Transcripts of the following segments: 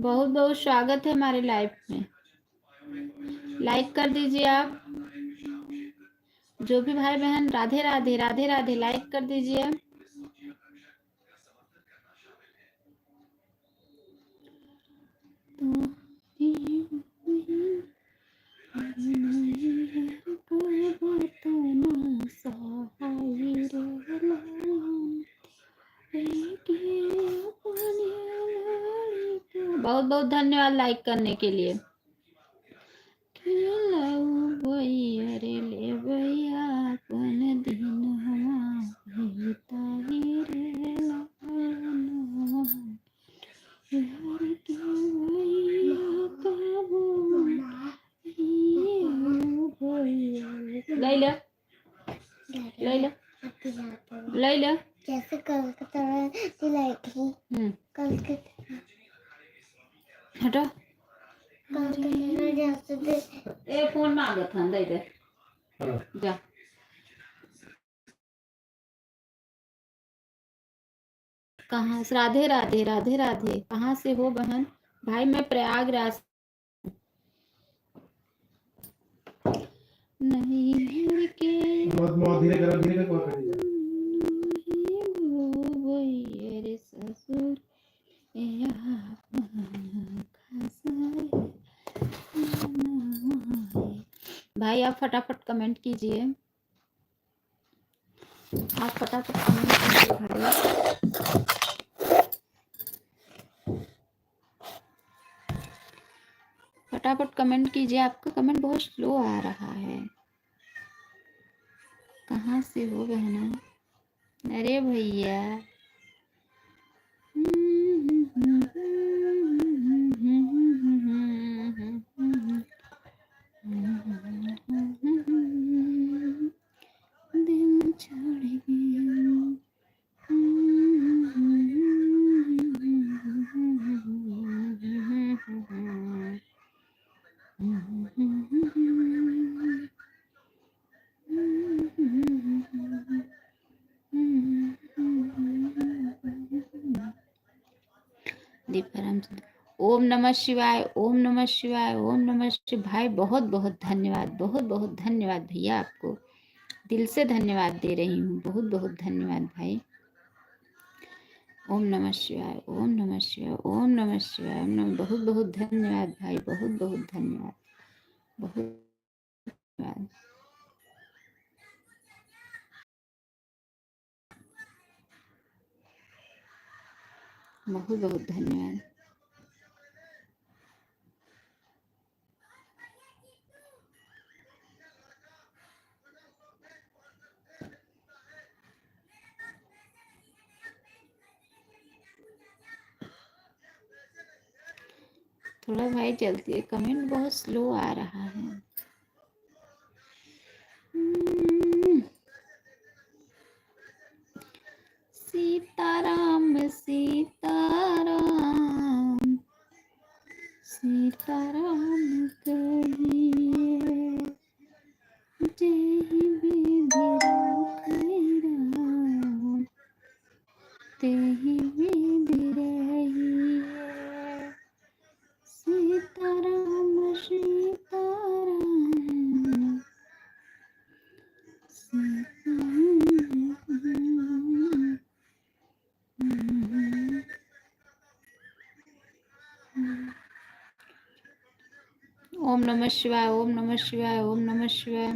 बहुत बहुत स्वागत है हमारे लाइव में। लाइक कर दीजिए आप, जो भी भाई बहन। राधे राधे राधे राधे, लाइक कर दीजिए। बहुत बहुत धन्यवाद लाइक करने के लिए। अरे ले भैया अपन दिन ले ले जैसे कल की तरह लाई थी। कल के हटो ए फोन मांगत था दे दे जा। कहाँ? राधे राधे राधे राधे। कहाँ से हो बहन? भाई मैं प्रयागराज। नहीं धीरे धीरे रे ससुर भाई आप फटाफट कमेंट कीजिए। आप फटाफट कमेंट कीजिए भाई। फटाफट कमेंट कीजिए। आपका कमेंट बहुत स्लो आ रहा है। कहाँ से हो बहना? अरे भैया दिल छोड़ दीपाराम। ओम नमः शिवाय, ओम नमः शिवाय, ओम नमः शिवाय। भाई बहुत बहुत धन्यवाद, बहुत बहुत धन्यवाद भैया। आपको दिल से धन्यवाद दे रही हूँ। बहुत बहुत धन्यवाद भाई। ओम नमः शिवाय, ओम नमः शिवाय, ओम नमः शिवाय, ओम नमः। बहुत बहुत धन्यवाद भाई, बहुत बहुत धन्यवाद, बहुत धन्यवाद। बहुत बहुत धन्यवाद। थोड़ा भाई जल्दी, कमेंट बहुत स्लो आ रहा है। सीताराम सीताराम सीताराम कहिए, जय विधि राम तेहि विधि रहिए। सीताराम सीताराम ओम नमः शिवाय, ओम नमः शिवाय, ओम नमः शिवाय।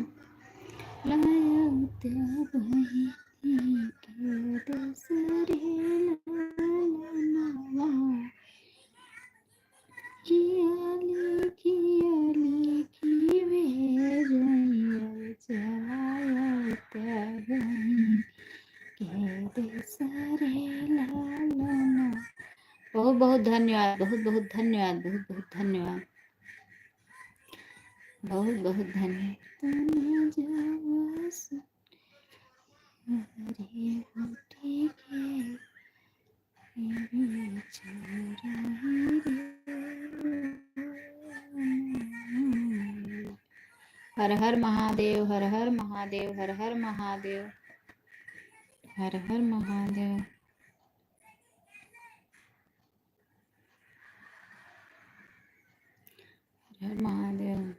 बहुत बहुत धन्यवाद, बहुत बहुत धन्यवाद, बहुत बहुत धन्यवाद, बहुत बहुत धन्यवाद। हर हर महादेव, हर हर महादेव, हर हर महादेव, हर हर महादेव। हर महादेव।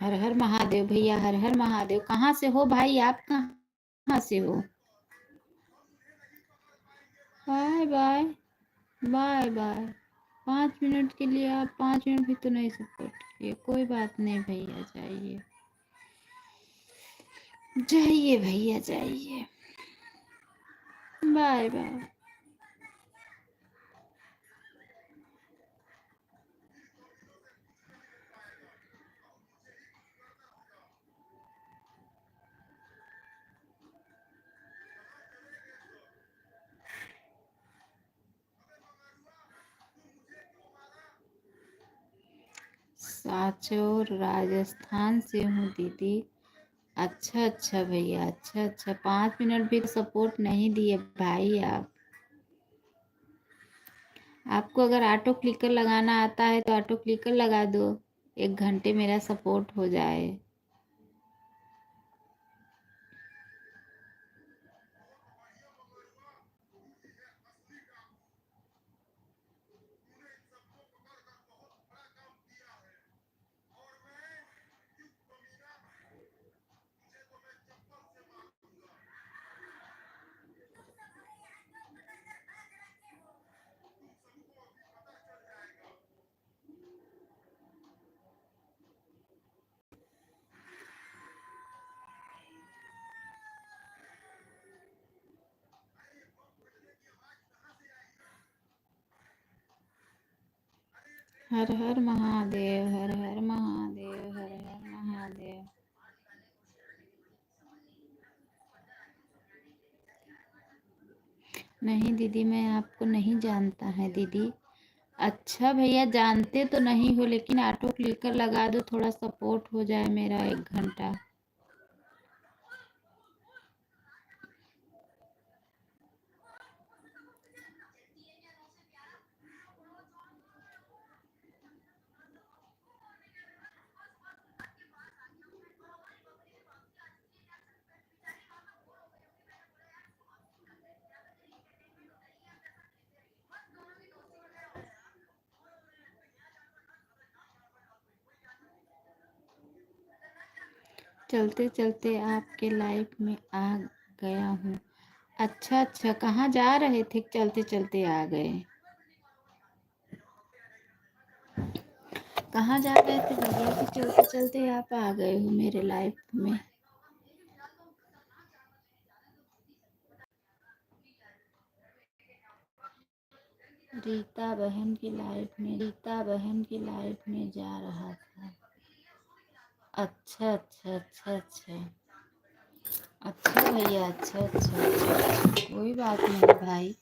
हर हर महादेव भैया, हर हर महादेव। कहाँ से हो भाई आप? कहाँ से हो? Bye bye bye bye. 5 minute के लिए आप 5 मिनट भी तो नहीं सपोर्ट किए। कोई बात नहीं भैया, जाइए जाइए भैया जाइए। Bye bye. साचौर राजस्थान से हूँ दीदी। अच्छा अच्छा भैया, अच्छा अच्छा। 5 मिनट भी सपोर्ट नहीं दिए भाई आप। आपको अगर ऑटो क्लिकर लगाना आता है तो ऑटो क्लिकर लगा दो, 1 घंटे मेरा सपोर्ट हो जाए। हर हर महादेव, हर हर महादेव, हर हर महादेव। नहीं दीदी, मैं आपको नहीं जानता है दीदी। अच्छा भैया, जानते तो नहीं हो, लेकिन ऑटो क्लिकर लगा दो, थोड़ा सपोर्ट हो जाए मेरा 1 घंटा। चलते चलते आपके लाइफ में आ गया हूँ। अच्छा अच्छा, कहाँ जा रहे थे? चलते चलते आ गए। कहाँ जा रहे थे भैया कि चलते चलते आप आ गए हो मेरे लाइफ में? रीता बहन की लाइफ में, रीता बहन की लाइफ में जा रहा था। अच्छा अच्छा अच्छा अच्छा। अच्छा भैया, अच्छा अच्छा अच्छा। कोई बात नहीं भाई।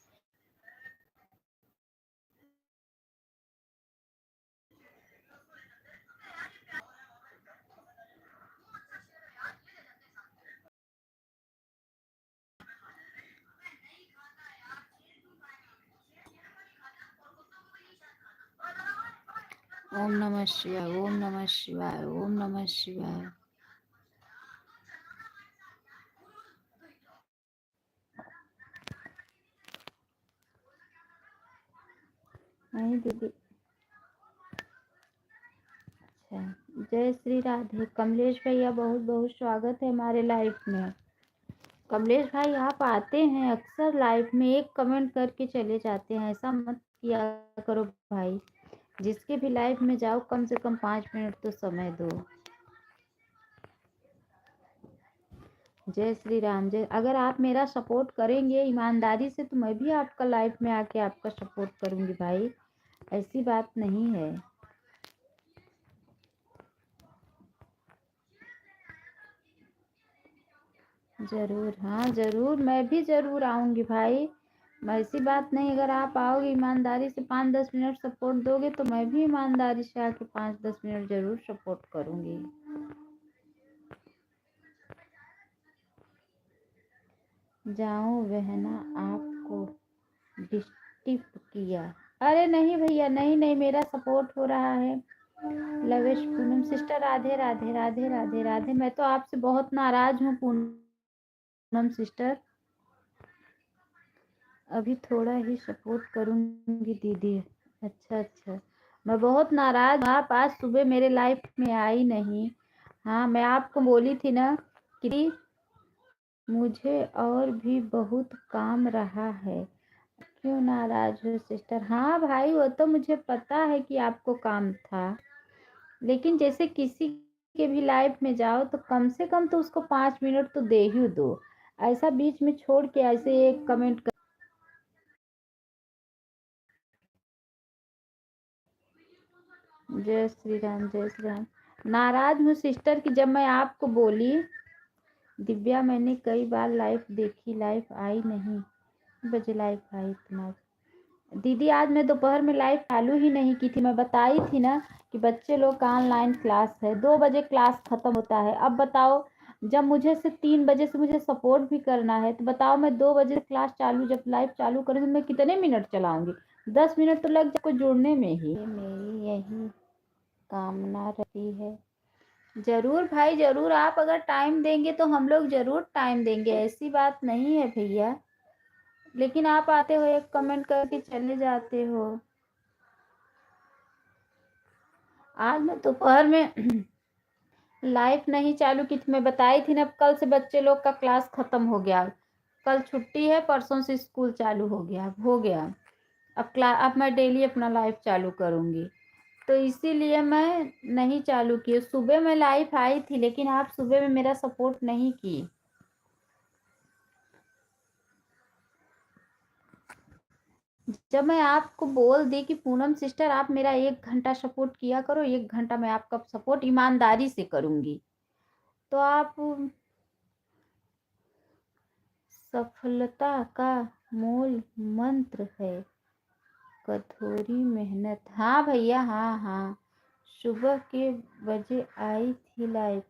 ओम नमः शिवाय, ओम नमः शिवाय, ओम नमः शिवाय। नहीं दीदी। अच्छा, जय श्री राधे। कमलेश भैया, बहुत बहुत स्वागत है हमारे लाइफ में। कमलेश भाई, आप आते हैं अक्सर लाइफ में, एक कमेंट करके चले जाते हैं। ऐसा मत किया करो भाई। जिसके भी लाइफ में जाओ, कम से कम 5 मिनट तो समय दो। जय श्री राम। जय। अगर आप मेरा सपोर्ट करेंगे ईमानदारी से, तो मैं भी आपका लाइफ में आके आपका सपोर्ट करूंगी भाई। ऐसी बात नहीं है। जरूर, हाँ जरूर, मैं भी जरूर आऊंगी भाई। मैं ऐसी बात नहीं, अगर आप आओगे ईमानदारी से 5-10 मिनट सपोर्ट दोगे, तो मैं भी ईमानदारी से आके 5-10 मिनट जरूर सपोर्ट करूंगी। जाऊं बहना, आपको डिस्टर्ब किया? अरे नहीं भैया, नहीं नहीं, मेरा सपोर्ट हो रहा है। लवेश पूनम सिस्टर, राधे राधे राधे राधे राधे। मैं तो आपसे बहुत नाराज हूँ पूनम सिस्टर। अभी थोड़ा ही सपोर्ट करूंगी दीदी। अच्छा अच्छा, मैं बहुत नाराज हूँ, आप आज सुबह मेरे लाइफ में आई नहीं। हाँ, मैं आपको बोली थी ना कि मुझे और भी बहुत काम रहा है। क्यों नाराज हो सिस्टर? हाँ भाई, वो तो मुझे पता है कि आपको काम था, लेकिन जैसे किसी के भी लाइफ में जाओ तो कम से कम तो उसको 5 मिनट तो दे ही दो। ऐसा बीच में छोड़ के ऐसे एक कमेंट कर। जय श्री राम, जय श्री राम। नाराज हूँ सिस्टर कि जब मैं आपको बोली दिव्या मैंने कई बार लाइफ देखी, लाइफ आई नहीं। बजे लाइफ आई तुम्हारी दीदी? आज मैं दोपहर में लाइव चालू ही नहीं की थी। मैं बताई थी ना कि बच्चे लोग का ऑनलाइन क्लास है, 2 बजे क्लास खत्म होता है। अब बताओ, जब मुझे से 3 बजे से मुझे सपोर्ट भी करना है तो बताओ मैं 2 बजे क्लास चालू, जब लाइव चालू करूँगी मैं कितने मिनट चलाऊंगी? 10 मिनट तो लग जाए जुड़ने में ही। मेरी यही कामना रहती है। जरूर भाई जरूर, आप अगर टाइम देंगे तो हम लोग जरूर टाइम देंगे, ऐसी बात नहीं है भैया। लेकिन आप आते हो एक कमेंट करके चले जाते हो। आज मैं दोपहर में लाइफ नहीं चालू की थी, मैं बताई थी ना। कल से बच्चे लोग का क्लास खत्म हो गया, कल छुट्टी है, परसों से स्कूल चालू हो गया। अब मैं डेली अपना लाइफ चालू करूंगी, तो इसीलिए मैं नहीं चालू की। सुबह में लाइफ आई थी लेकिन आप सुबह में मेरा सपोर्ट नहीं की। जब मैं आपको बोल दी कि पूनम सिस्टर आप मेरा 1 घंटा सपोर्ट किया करो, 1 घंटा मैं आपका सपोर्ट ईमानदारी से करूंगी, तो आप। सफलता का मूल मंत्र है कठोरी मेहनत। हाँ भैया, हाँ हाँ। सुबह के बजे आई थी लाइव।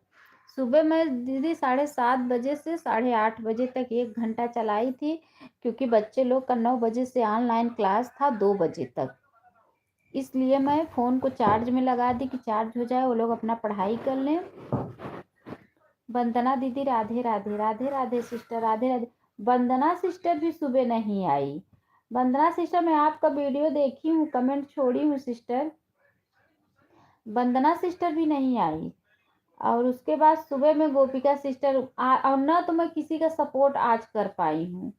सुबह मैं दीदी 7:30 बजे से 8:30 बजे तक 1 घंटा चलाई थी, क्योंकि बच्चे लोग का 9 बजे से ऑनलाइन क्लास था 2 बजे तक। इसलिए मैं फ़ोन को चार्ज में लगा दी कि चार्ज हो जाए, वो लोग अपना पढ़ाई कर लें। वंदना दीदी राधे राधे, राधे राधे सिस्टर, राधे राधे। वंदना सिस्टर भी सुबह नहीं आई। वंदना सिस्टर मैं आपका वीडियो देखी हूँ, कमेंट छोड़ी हूँ सिस्टर। वंदना सिस्टर भी नहीं आई। और उसके बाद सुबह में गोपिका सिस्टर और ना तो मैं किसी का सपोर्ट आज कर पाई हूँ,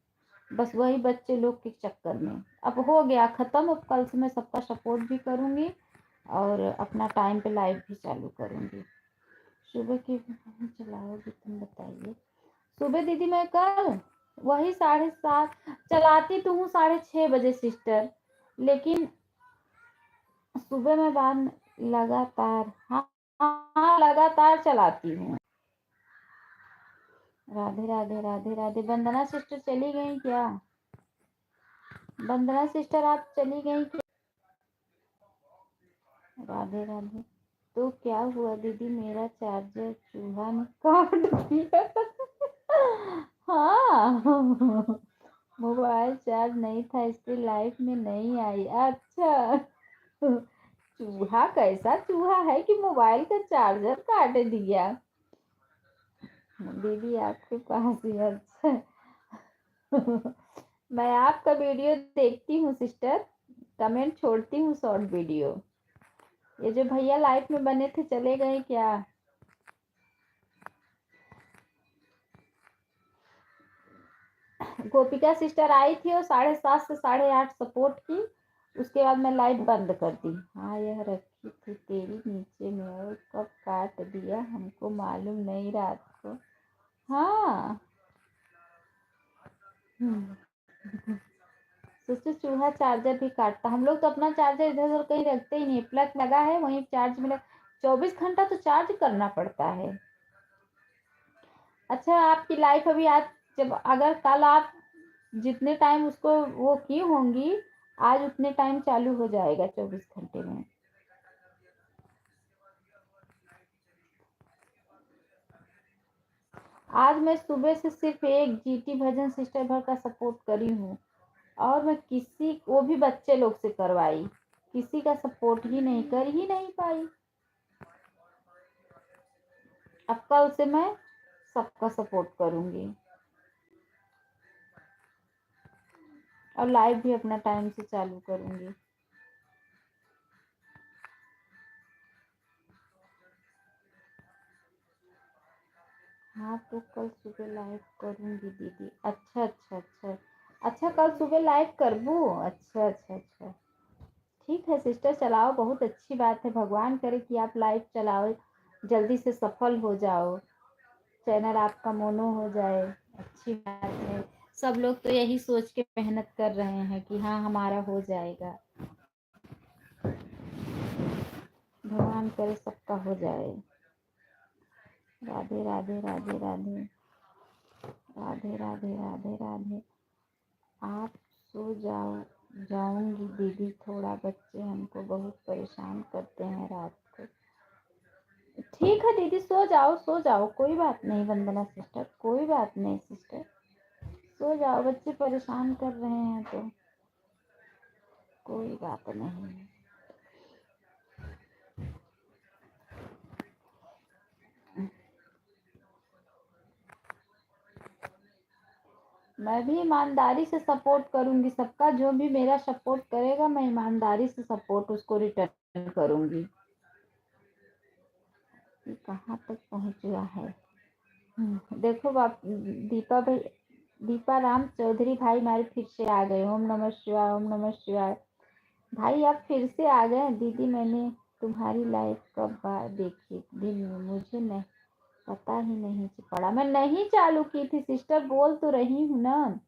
बस वही बच्चे लोग के चक्कर में। अब हो गया ख़त्म, अब कल से मैं सबका सपोर्ट भी करूँगी और अपना टाइम पे लाइव भी चालू करूँगी। सुबह की चलाओगी तुम बताइए? सुबह दीदी मैं कल वही 7:30 चलाती तो हूँ, 6:30 बजे सिस्टर, लेकिन सुबह में बाद लगातार, हाँ हाँ लगातार चलाती हूँ। राधे राधे, राधे राधे। वंदना सिस्टर चली गई क्या? वंदना सिस्टर आप चली गई क्या? राधे राधे। तो क्या हुआ दीदी, मेरा चार्जर चूहा ने काट दिया? हाँ, मोबाइल चार्ज नहीं था इसलिए लाइफ में नहीं आई। अच्छा, चूहा कैसा चूहा है कि मोबाइल का चार्जर काट दिया? दीदी आपके पास ही? अच्छा। मैं आपका वीडियो देखती हूँ सिस्टर, कमेंट छोड़ती हूँ शॉर्ट वीडियो। ये जो भैया लाइफ में बने थे चले गए क्या? गोपिका सिस्टर आई थी और 7:30 से 8:30 सपोर्ट की, उसके बाद मैं लाइट बंद कर दी। हाँ, यह रखी थी तेरी नीचे में और कब काट दिया हमको मालूम नहीं रात को। हाँ। सोचो चूहा चार्जर भी काटता। हम लोग तो अपना चार्जर इधर उधर कहीं रखते ही नहीं, प्लग लगा है वहीं चार्ज में 24 घंटा तो चार्ज करना पड़ता है। अच्छा, आपकी लाइफ अभी आज, जब अगर कल आप जितने टाइम उसको वो की होंगी, आज उतने टाइम चालू हो जाएगा 24 घंटे में। आज मैं सुबह से सिर्फ एक जीटी भजन सिस्टर भर का सपोर्ट करी हूँ, और मैं किसी, वो भी बच्चे लोग से करवाई, किसी का सपोर्ट ही नहीं पाई। अब कल से मैं सबका सपोर्ट करूंगी। और लाइव भी अपना टाइम से चालू करूँगी। हाँ तो कल सुबह लाइव करूँगी दीदी। अच्छा अच्छा अच्छा अच्छा, कल सुबह लाइव करबू। अच्छा अच्छा अच्छा, ठीक है सिस्टर, चलाओ, बहुत अच्छी बात है। भगवान करे कि आप लाइव चलाओ, जल्दी से सफल हो जाओ, चैनल आपका मोनो हो जाए। अच्छी बात है। सब लोग तो यही सोच के मेहनत कर रहे हैं कि हाँ हमारा हो जाएगा। भगवान करे सबका हो जाए। राधे राधे राधे राधे राधे राधे राधे राधे। आप सो जाओ। जाऊंगी दीदी, थोड़ा बच्चे हमको बहुत परेशान करते हैं रात को। ठीक है दीदी, सो जाओ सो जाओ, कोई बात नहीं वंदना सिस्टर, कोई बात नहीं सिस्टर, सो जाओ। बच्चे परेशान कर रहे हैं तो कोई बात नहीं। मैं भी ईमानदारी से सपोर्ट करूंगी सबका, जो भी मेरा सपोर्ट करेगा मैं ईमानदारी से सपोर्ट उसको रिटर्न करूंगी। कहाँ तक पहुंचा है। देखो बाप, दीपा राम चौधरी भाई हमारे फिर से आ गए। ओम नमः शिवाय, ओम नमः शिवाय। भाई आप फिर से आ गए। दीदी मैंने तुम्हारी लाइव कब देखी दिन में, मुझे नहीं पता ही नहीं पड़ा। मैं नहीं चालू की थी सिस्टर, बोल तो रही हूँ ना,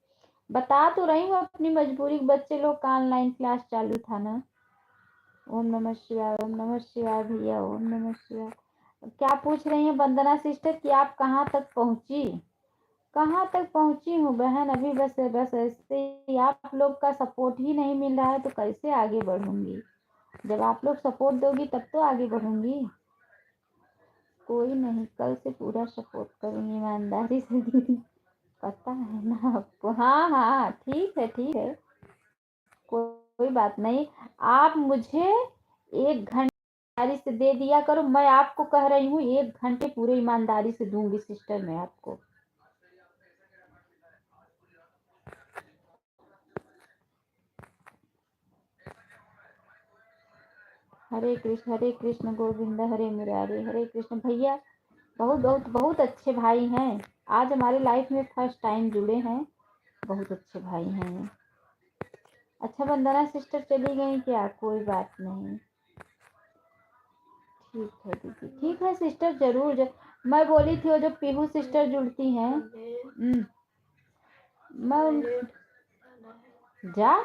बता तो रही हूँ अपनी मजबूरी। बच्चे लोग का ऑनलाइन क्लास चालू था ना। ओम नमः शिवाय, ओम नमः शिवाय भैया, ओम नमः शिवाय। क्या पूछ रही हैं वंदना सिस्टर कि आप कहाँ तक पहुंची? कहाँ तक पहुंची हूँ बहन, अभी बस ऐसे ही। आप लोग का सपोर्ट ही नहीं मिल रहा है तो कैसे आगे बढ़ूंगी? जब आप लोग सपोर्ट दोगी तब तो आगे बढ़ूंगी। कोई नहीं, कल से पूरा सपोर्ट करूंगी ईमानदारी से दीदी, पता है ना आपको। हाँ हाँ ठीक है ठीक है, कोई बात नहीं। आप मुझे 1 घंटे ईमानदारी से दे दिया करो। मैं आपको कह रही हूँ 1 घंटे पूरे ईमानदारी से दूंगी सिस्टर मैं आपको। हरे कृष्ण गोविंद हरे मुरारी, हरे कृष्ण। भैया बहुत बहुत बहुत अच्छे भाई हैं, आज हमारे लाइफ में फर्स्ट टाइम जुड़े हैं। बहुत अच्छे भाई हैं। अच्छा वंदना सिस्टर चली गई क्या? कोई बात नहीं, ठीक है दीदी, ठीक है सिस्टर, मैं बोली थी वो जो पीहू सिस्टर जुड़ती हैं। मैं उन जा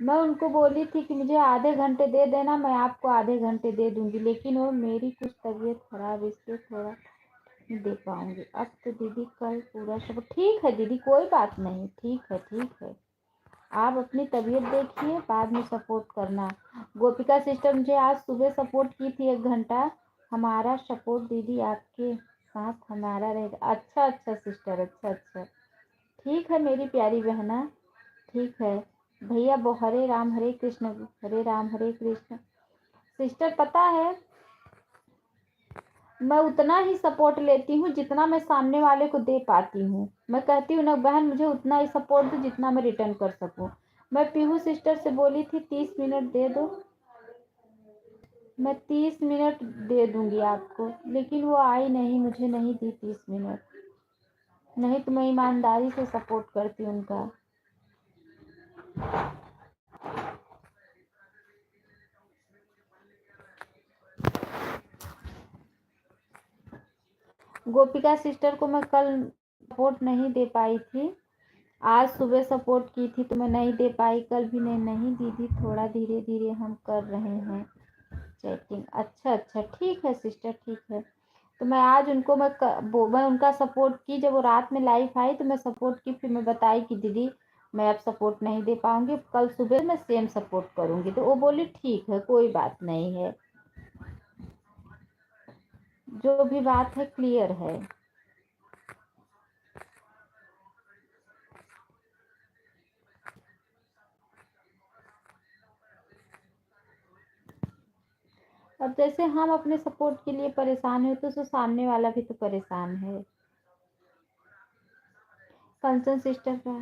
मैं उनको बोली थी कि मुझे आधे घंटे दे देना, मैं आपको आधे घंटे दे दूंगी, लेकिन वो मेरी कुछ तबीयत खराब इसलिए थोड़ा नहीं दे पाऊंगी। अब तो दीदी कल पूरा सब ठीक है दीदी, कोई बात नहीं, ठीक है ठीक है। आप अपनी तबीयत देखिए, बाद में सपोर्ट करना। गोपिका सिस्टर मुझे आज सुबह सपोर्ट की थी 1 घंटा। हमारा सपोर्ट दीदी आपके साथ हमारा रहेगा। अच्छा अच्छा सिस्टर, अच्छा अच्छा, ठीक है मेरी प्यारी बहना, ठीक है। भैया वो हरे राम हरे कृष्ण, हरे राम हरे कृष्ण। सिस्टर पता है मैं उतना ही सपोर्ट लेती हूँ जितना मैं सामने वाले को दे पाती हूँ। मैं कहती हूँ ना बहन, मुझे उतना ही सपोर्ट दो जितना मैं रिटर्न कर सकूँ। मैं पीहू सिस्टर से बोली थी 30 मिनट दे दो, मैं 30 मिनट दे दूंगी आपको, लेकिन वो आई नहीं, मुझे नहीं दी 30 मिनट। नहीं तो मैं ईमानदारी से सपोर्ट करती उनका। गोपिका सिस्टर को मैं कल सपोर्ट नहीं दे पाई थी, आज सुबह सपोर्ट की थी तो मैं नहीं दे पाई, कल भी नहीं दीदी, थोड़ा धीरे धीरे हम कर रहे हैं चैटिंग। अच्छा अच्छा ठीक है सिस्टर, ठीक है। तो मैं आज उनको मैं उनका सपोर्ट की, जब वो रात में लाइव आई तो मैं सपोर्ट की, फिर मैं बताई कि दीदी मैं अब सपोर्ट नहीं दे पाऊंगी, कल सुबह मैं सेम सपोर्ट करूंगी। तो वो बोली ठीक है कोई बात नहीं है, जो भी बात है क्लियर है। अब जैसे हम अपने सपोर्ट के लिए परेशान है तो सामने वाला भी तो परेशान है। कंचन सिस्टर का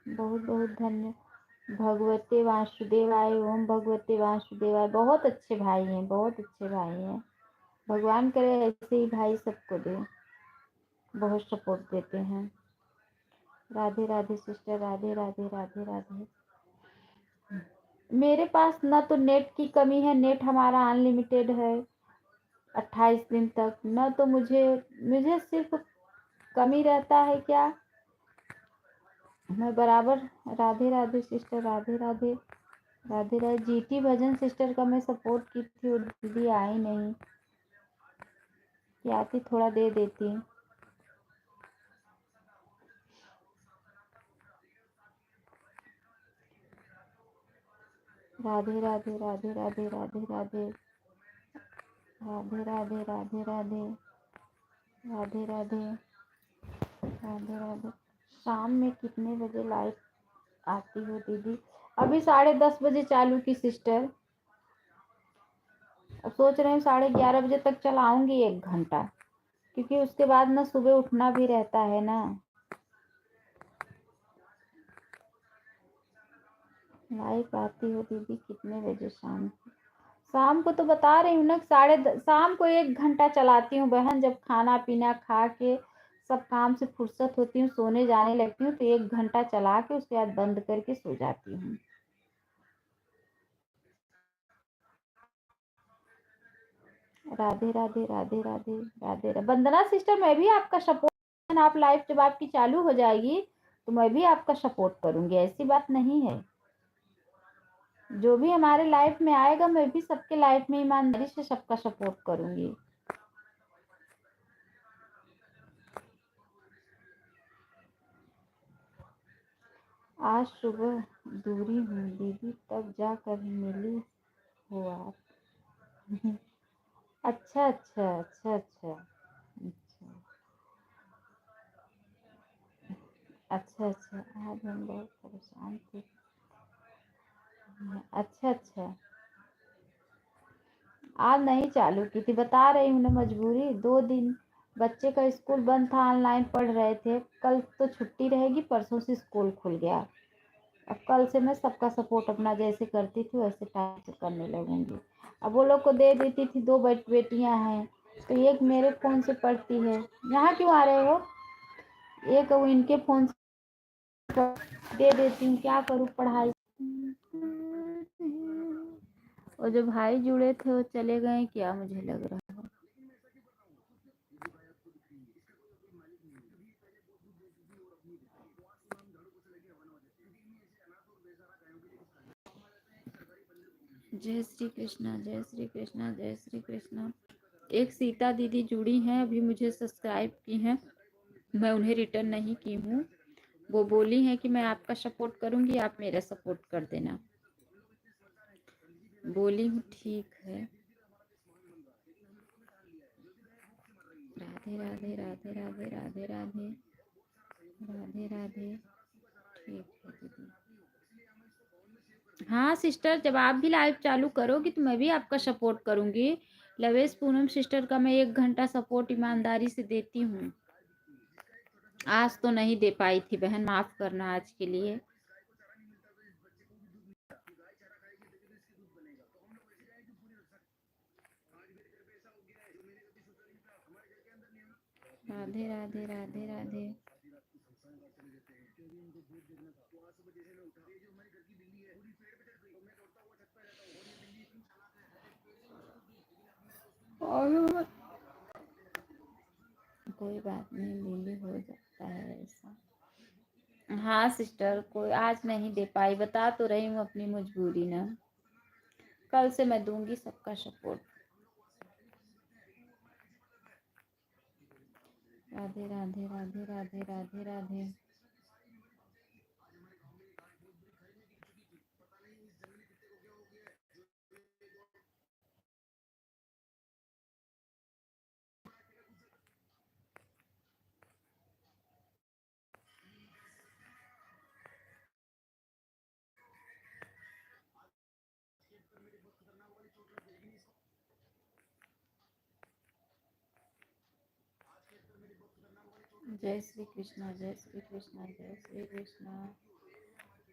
बहुत बहुत धन्यवाद। भगवते वासुदेवाय ओम, भगवते वासुदेवाय। बहुत अच्छे भाई हैं, बहुत अच्छे भाई हैं। भगवान करे ऐसे ही भाई सबको दे, बहुत सपोर्ट देते हैं। राधे राधे सिस्टर, राधे राधे राधे राधे। मेरे पास ना तो नेट की कमी है, नेट हमारा अनलिमिटेड है 28 दिन तक। न तो मुझे सिर्फ कमी रहता है क्या, मैं बराबर। राधे राधे सिस्टर, राधे राधे राधे राधे। जीटी भजन सिस्टर का मैं सपोर्ट की थी, वो दीदी आई नहीं, कि आती थोड़ा दे देती। राधे राधे राधे राधे राधे राधे राधे राधे राधे राधे राधे राधे राधे राधे। शाम में कितने बजे लाइव आती हो दीदी? अभी 10:30 बजे चालू की सिस्टर। अब सोच रहे हैं 11:30 बजे तक चलाऊंगी 1 घंटा, क्योंकि उसके बाद ना सुबह उठना भी रहता है ना। लाइव आती हो दीदी कितने बजे शाम को? शाम को तो बता रही हूँ ना, शाम को 1 घंटा चलाती हूँ बहन। जब खाना पीना खा के सब काम से फुर्सत होती हूँ, सोने जाने लगती हूँ, तो 1 घंटा चला के उसके बाद बंद करके सो जाती हूँ। राधे राधे राधे राधे राधे राधे। वंदना सिस्टर, मैं भी आपका सपोर्ट, आप लाइफ जब आपकी चालू हो जाएगी तो मैं भी आपका सपोर्ट करूंगी, ऐसी बात नहीं है। जो भी हमारे लाइफ में आएगा, मैं भी सबके लाइफ में ईमानदारी से सबका सपोर्ट करूंगी। आज सुबह दूरी हूँ दीदी, तब जाकर मिली हो आप। अच्छा अच्छा अच्छा अच्छा अच्छा अच्छा अच्छा। आज हम बहुत परेशान थे। अच्छा अच्छा। आज नहीं चालू की थी, बता रही हूँ ना, मजबूरी। 2 दिन बच्चे का स्कूल बंद था, ऑनलाइन पढ़ रहे थे। कल तो छुट्टी रहेगी, परसों से स्कूल खुल गया। अब कल से मैं सबका सपोर्ट अपना जैसे करती थी वैसे टाइम से करने लगूंगी। अब वो लोग को दे देती थी, 2 बेटियां हैं, तो एक मेरे फ़ोन से पढ़ती है। यहाँ क्यों आ रहे हो? एक वो इनके फ़ोन से दे देती हूँ, क्या करूँ पढ़ाई। और जो भाई जुड़े थे वो चले गए क्या, मुझे लग रहा है। जय श्री कृष्णा, जय श्री कृष्णा, जय श्री कृष्णा। एक सीता दीदी जुड़ी हैं, अभी मुझे सब्सक्राइब की हैं, मैं उन्हें रिटर्न नहीं की हूँ। वो बोली हैं कि मैं आपका सपोर्ट करूंगी, आप मेरा सपोर्ट कर देना। बोली हूँ ठीक है। राधे राधे राधे राधे राधे राधे राधे राधे। ठीक है दीदी। हाँ सिस्टर, जब आप भी लाइव चालू करोगी तो मैं भी आपका सपोर्ट करूंगी। लवेश पूनम सिस्टर का मैं 1 घंटा सपोर्ट ईमानदारी से देती हूँ। आज तो नहीं दे पाई थी बहन, माफ करना आज के लिए। राधे राधे राधे राधे। और कोई बात नहीं दीदी, हो जाता है ऐसा। हाँ सिस्टर, कोई आज नहीं दे पाई, बता तो रही हूँ अपनी मजबूरी ना। कल से मैं दूंगी सबका सपोर्ट। राधे राधे राधे राधे राधे राधे। जय श्री कृष्णा, जय श्री कृष्णा, जय श्री कृष्णा।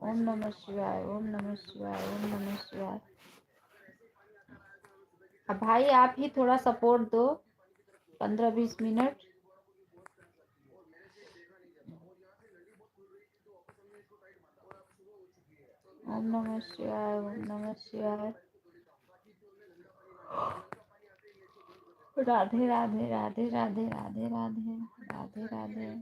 ओम नमः शिवाय, ओम नमः शिवाय, ओम नमः शिवाय। अब भाई आप ही थोड़ा सपोर्ट दो 15-20 मिनट। ओम नमः शिवाय, ओम नमः शिवाय। राधे राधे राधे राधे राधे राधे राधे राधे।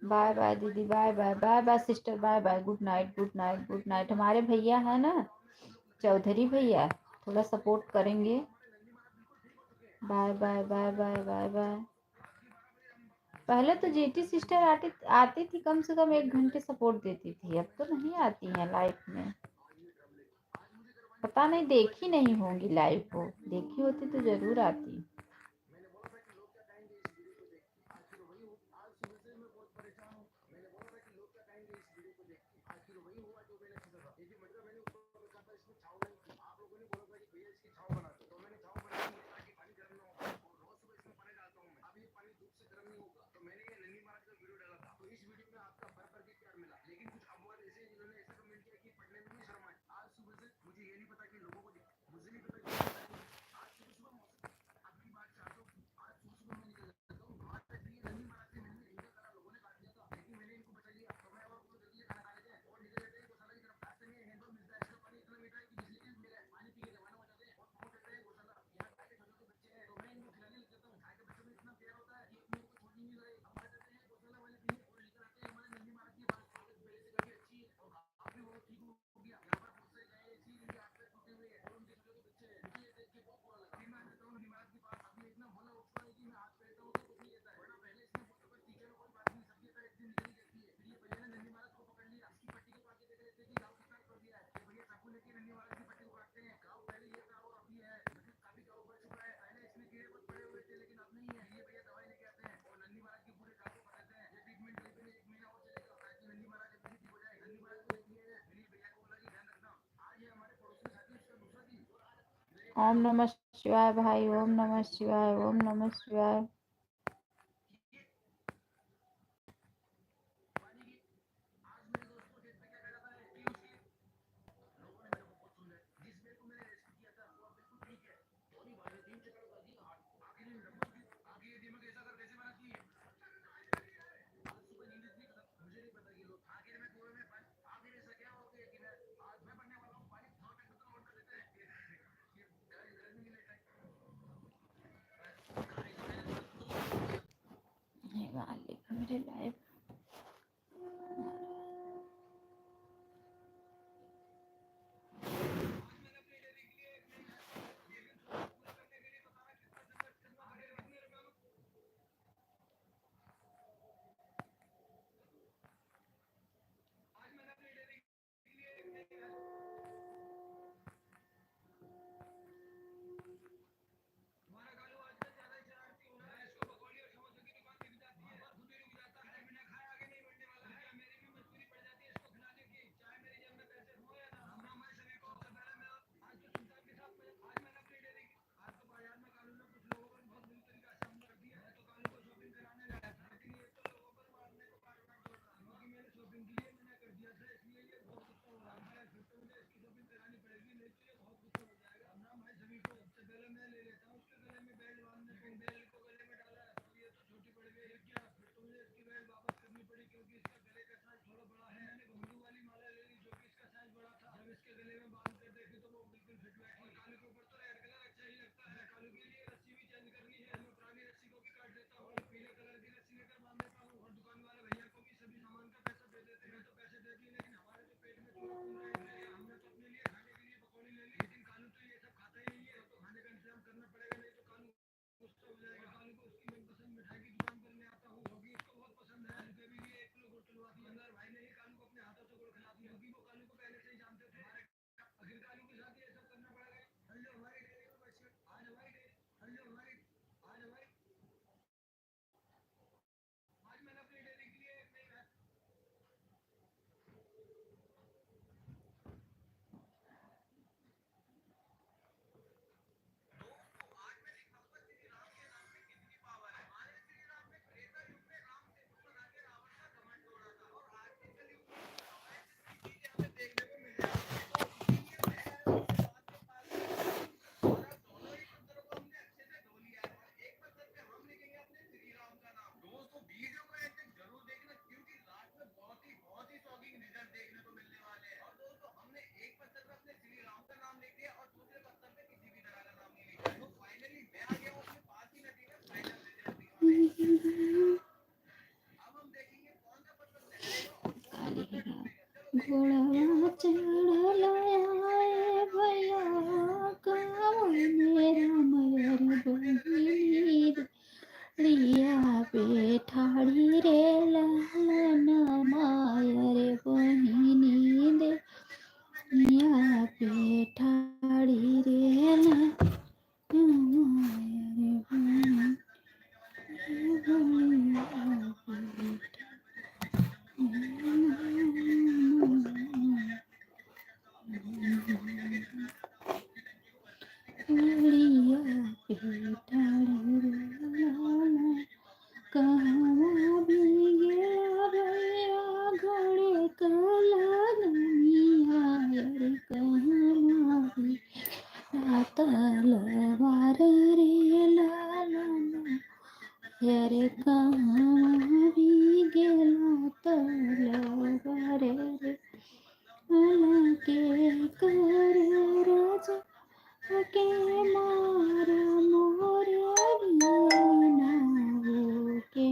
बाय बाय दीदी, bye bye, bye bye sister, bye bye, good night, good night, good night. हमारे भैया है ना चौधरी भैया, थोड़ा सपोर्ट करेंगे। Bye bye bye bye bye bye. पहले तो जीटी सिस्टर आती थी, कम से कम 1 घंटे सपोर्ट देती थी, अब तो नहीं आती है लाइव में। पता नहीं देखी नहीं होंगी लाइव को, देखी होती तो जरूर आती। ओम नमः शिवाय भाई, ओम नमः शिवाय, ओम नमः शिवाय। मालिक मेरे लाइफ घोड़ा चढ़ल आए भैया कावने राम हरि बहिनी लिया पे ठाड़ी रे लालन माय रे बहिनी दे लिया पे ठाड़ी रे लालन माय रे बहिनी कहवा भी गेला भैया घोड़े कला दुनिया रे कहवा भी तलवार रे लालन रे कहवा भी गेला तलवार रे के कर राजा के मार मोर बीना हो के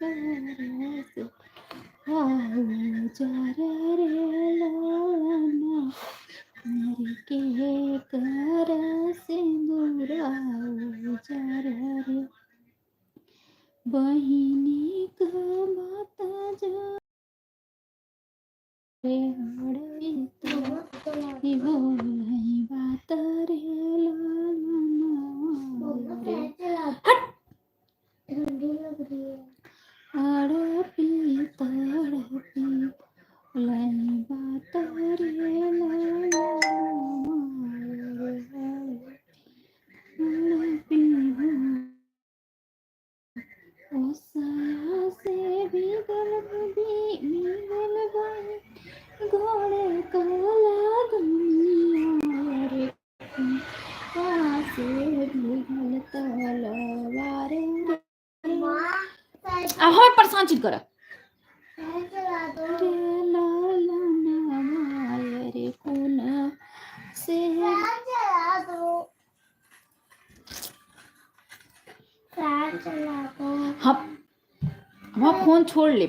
कर से आओ जार रे लाना मेरे के कर सिंदूर आओ जार रे बहिनी का माता जा रे हड़े तो बोलई बात रे लाना रे ठंडी लग रही है तड़पी लई बात रे लाना ओसाया से भी मिगल गए घोड़े काला दुनिया रे से मिगल तलवार रे अब परेशान चीज कर रे लालन माय रे कौन से चला दो हम फोन छोड़ ले।